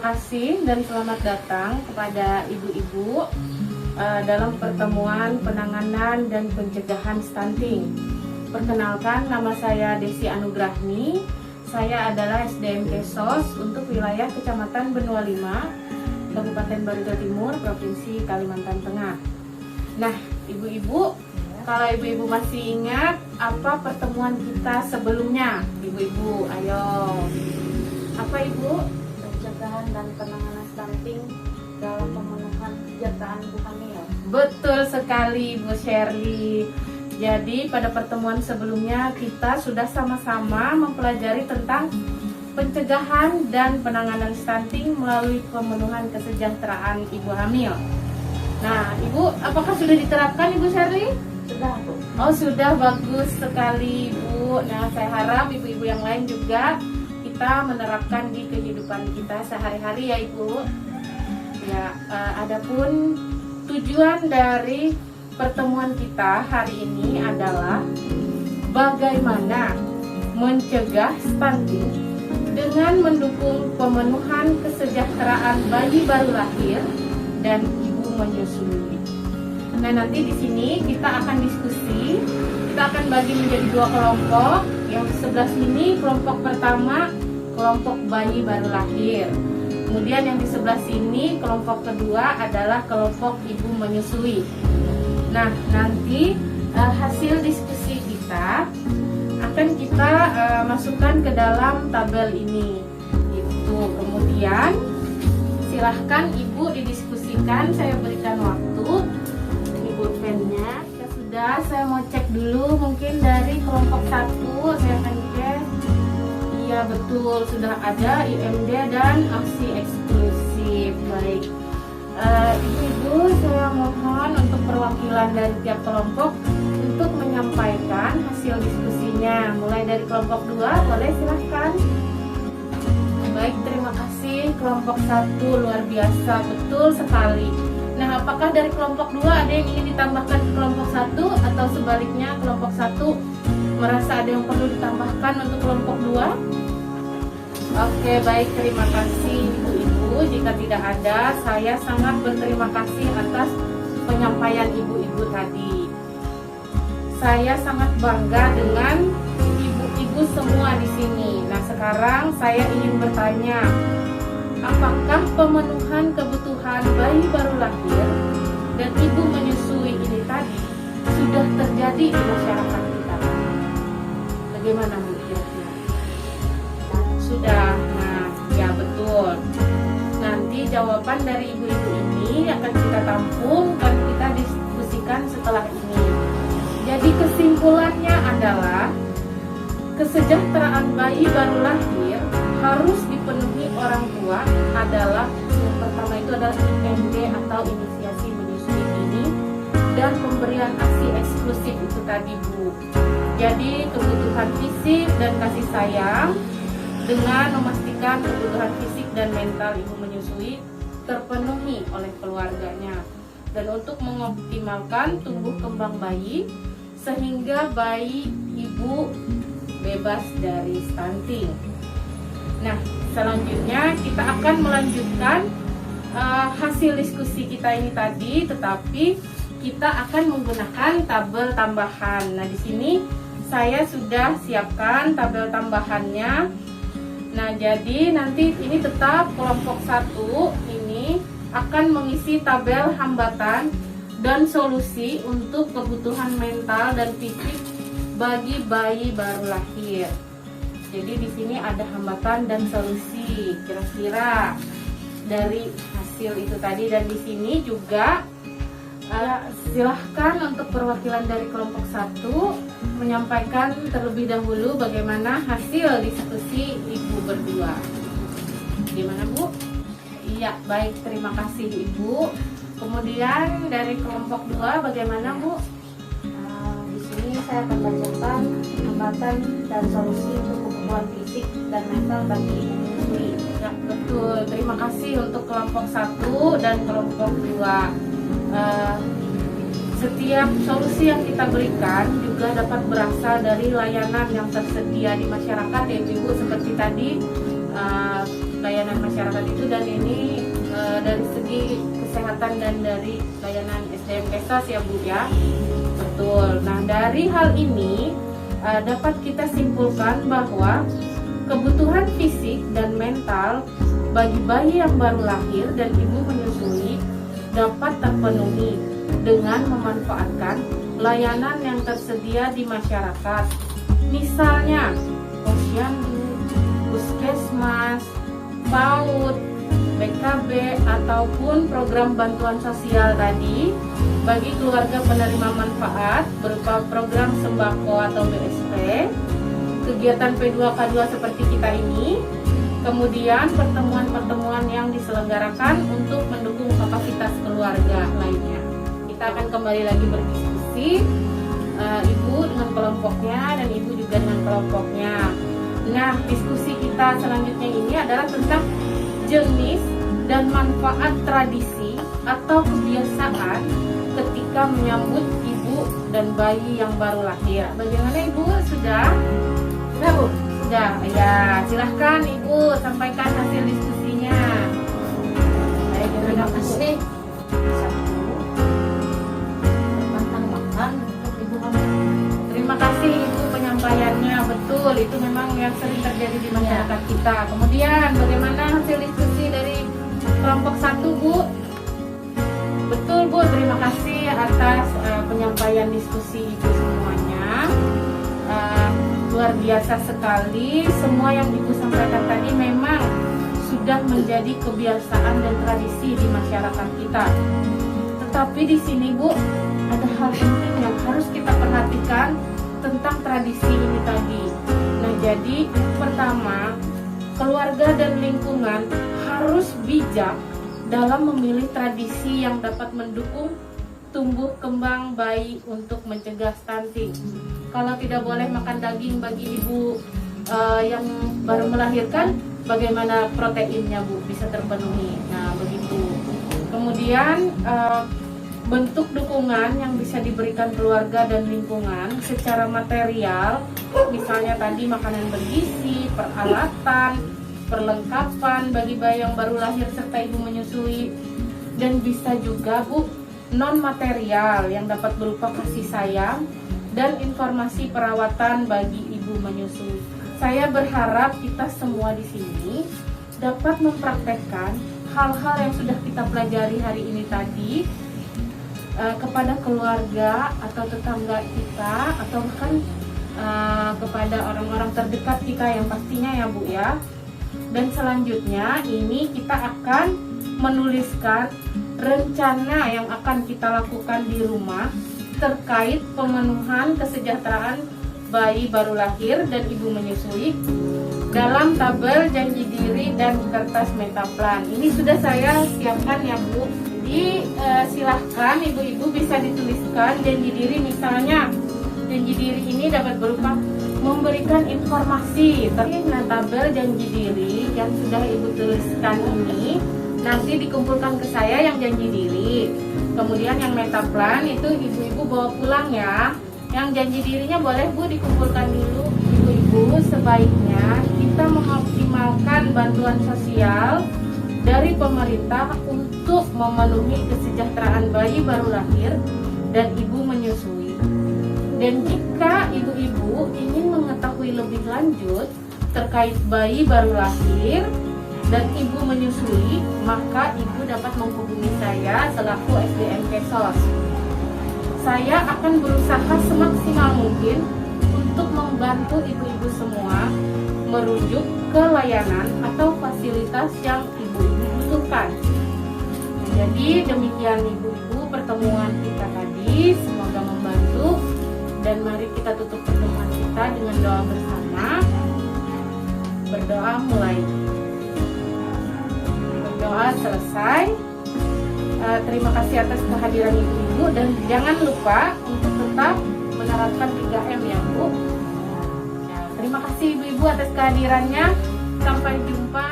kasih dan selamat datang kepada ibu-ibu dalam pertemuan penanganan dan pencegahan stunting. Perkenalkan, nama saya Desi Anugrahni. Saya adalah SDM Kesos untuk wilayah Kecamatan Benua Lima, Kabupaten Barito Timur, Provinsi Kalimantan Tengah. Nah, ibu-ibu, kalau ibu-ibu masih ingat apa pertemuan kita sebelumnya? Ibu-ibu, ayo. Apa ibu? Pencegahan dan penanganan stunting dalam pemenuhan kesejahteraan ibu hamil. Betul sekali Bu Shirley. Jadi pada pertemuan sebelumnya kita sudah sama-sama mempelajari tentang pencegahan dan penanganan stunting melalui pemenuhan kesejahteraan ibu hamil. Nah, Ibu, apakah sudah diterapkan Ibu Shirley? Sudah, Bu. Oh, sudah, bagus sekali Bu. Nah, saya harap ibu-ibu yang lain juga kita menerapkan di kehidupan kita sehari-hari ya Ibu. Ya, adapun tujuan dari pertemuan kita hari ini adalah bagaimana mencegah stunting dengan mendukung pemenuhan kesejahteraan bayi baru lahir dan ibu menyusui. Nah, nanti di sini kita akan diskusi, kita akan bagi menjadi dua kelompok. Yang di sebelah sini kelompok pertama, kelompok bayi baru lahir. Kemudian yang di sebelah sini kelompok kedua adalah kelompok ibu menyusui. Nah, nanti hasil diskusi kita akan kita masukkan ke dalam tabel ini. Itu. Kemudian silahkan ibu didiskusikan. Saya berikan waktu. Ini pulpennya. Ya sudah, saya mau cek dulu. Mungkin dari kelompok 1 saya akan cek. Iya betul, sudah ada IMD dan aksi eksklusif. Baik. Ibu-ibu, saya mohon untuk perwakilan dari tiap kelompok untuk menyampaikan hasil diskusinya. Mulai dari kelompok 2, boleh silahkan. Baik, terima kasih. Kelompok 1 luar biasa, betul sekali. Nah, apakah dari kelompok 2 ada yang ingin ditambahkan ke kelompok 1 atau sebaliknya kelompok 1 merasa ada yang perlu ditambahkan untuk kelompok 2? Oke, baik, terima kasih ibu-ibu. Jika tidak ada, saya sangat berterima kasih atas penyampaian ibu-ibu tadi. Saya sangat bangga dengan ibu-ibu semua di sini. Nah, sekarang saya ingin bertanya, apakah pemenuhan kebutuhan bayi baru lahir dan ibu menyusui ini tadi sudah terjadi di masyarakat kita? Bagaimana Bu kira-kira? Sudah. Nah, ya betul. Nanti jawaban dari ibu-ibu ini akan kita tampung dan kita diskusikan setelah ini. Jadi kesimpulannya adalah kesejahteraan bayi baru lahir harus dipenuhi orang tua adalah yang pertama itu adalah IMD atau inisiasi menyusui ini dan pemberian ASI eksklusif itu tadi Bu. Jadi kebutuhan fisik dan kasih sayang dengan memastikan kebutuhan fisik dan mental ibu menyusui terpenuhi oleh keluarganya dan untuk mengoptimalkan tumbuh kembang bayi sehingga bayi ibu bebas dari stunting. Nah, selanjutnya kita akan melanjutkan hasil diskusi kita ini tadi, tetapi kita akan menggunakan tabel tambahan. Nah, di sini saya sudah siapkan tabel tambahannya. Nah, jadi nanti ini tetap kelompok 1 ini akan mengisi tabel hambatan dan solusi untuk kebutuhan mental dan fisik bagi bayi baru lahir. Jadi di sini ada hambatan dan solusi kira-kira dari hasil itu tadi, dan di sini juga silahkan untuk perwakilan dari kelompok 1 menyampaikan terlebih dahulu bagaimana hasil diskusi ibu berdua. Gimana Bu? Iya, baik, terima kasih Ibu. Kemudian dari kelompok 2 bagaimana Bu? Di sini saya akan bacakan hambatan dan solusi untuk kebutuhan fisik dan mental bagi ibu menyusui. Ya, betul. Terima kasih untuk kelompok 1 dan kelompok 2. Setiap solusi yang kita berikan juga dapat berasal dari layanan yang tersedia di masyarakat ya Ibu, seperti tadi layanan masyarakat itu, dan ini dari segi kesehatan dan dari layanan SDM Kesos ya Bu ya. Betul. Nah, dari hal ini dapat kita simpulkan bahwa kebutuhan fisik dan mental bagi bayi yang baru lahir dan ibu menyusui dapat terpenuhi dengan memanfaatkan layanan yang tersedia di masyarakat. Misalnya, posyandu, puskesmas, PAUD, BKB, ataupun program bantuan sosial tadi bagi keluarga penerima manfaat berupa program sembako atau BSP, kegiatan P2K2 seperti kita ini, kemudian pertemuan-pertemuan yang diselenggarakan untuk mendukung kapasitas keluarga lainnya. Kita akan kembali lagi berdiskusi, ibu dengan kelompoknya dan ibu juga dengan kelompoknya. Nah, diskusi kita selanjutnya ini adalah tentang jenis dan manfaat tradisi atau kebiasaan ketika menyambut ibu dan bayi yang baru lahir. Bagaimana ibu? Sudah? Sudah Bu? Sudah. Ya, silahkan ibu sampaikan hasil diskusinya. Baik, terima kasih. Terima kasih ibu penyampaiannya. Betul, itu memang yang sering terjadi di masyarakat kita. Kemudian bagaimana hasil diskusi dari kelompok 1 Bu? Betul Bu, terima kasih atas penyampaian diskusi ibu semuanya. Luar biasa sekali, semua yang ibu sampaikan tadi memang sudah menjadi kebiasaan dan tradisi di masyarakat kita. Tetapi di sini Bu, ada hal penting yang harus kita perhatikan tentang tradisi ini tadi. Nah, jadi pertama, keluarga dan lingkungan harus bijak dalam memilih tradisi yang dapat mendukung tumbuh kembang bayi untuk mencegah stunting. Kalau tidak boleh makan daging bagi ibu yang baru melahirkan, bagaimana proteinnya Bu bisa terpenuhi? Nah, begitu. Kemudian bentuk dukungan yang bisa diberikan keluarga dan lingkungan secara material, misalnya tadi makanan bergizi, peralatan, perlengkapan bagi bayi yang baru lahir serta ibu menyusui, dan bisa juga Bu non material yang dapat berupa kasih sayang dan informasi perawatan bagi ibu menyusui. Saya berharap kita semua di sini dapat mempraktekkan hal-hal yang sudah kita pelajari hari ini tadi kepada keluarga atau tetangga kita, atau bahkan kepada orang-orang terdekat kita yang pastinya ya Bu ya. Dan selanjutnya ini kita akan menuliskan rencana yang akan kita lakukan di rumah terkait pemenuhan kesejahteraan bayi baru lahir dan ibu menyusui dalam tabel janji diri dan kertas metaplan. Ini sudah saya siapkan ya Bu. Jadi silahkan ibu-ibu bisa dituliskan janji diri, misalnya janji diri ini dapat berupa memberikan informasi terkait tabel janji diri yang sudah ibu tuliskan ini nanti dikumpulkan ke saya yang janji diri. Kemudian yang metaplan itu ibu-ibu bawa pulang ya. Yang janji dirinya boleh Bu dikumpulkan dulu. Ibu-ibu sebaiknya kita mengoptimalkan bantuan sosial dari pemerintah untuk memenuhi kesejahteraan bayi baru lahir dan ibu menyusui. Dan jika ibu-ibu ingin mengetahui lebih lanjut terkait bayi baru lahir dan ibu menyusui, maka ibu dapat menghubungi saya selaku SDM Kesos. Saya akan berusaha semaksimal mungkin untuk membantu ibu-ibu semua merujuk ke layanan atau fasilitas yang ibu-ibu butuhkan. Jadi demikian ibu-ibu pertemuan kita tadi, semoga membantu. Dan mari kita tutup pertemuan kita dengan doa bersama. Berdoa mulai. Berdoa selesai. Terima kasih atas kehadiran ibu-ibu dan jangan lupa untuk tetap menerapkan 3M ya Bu. Terima kasih ibu-ibu atas kehadirannya. Sampai jumpa.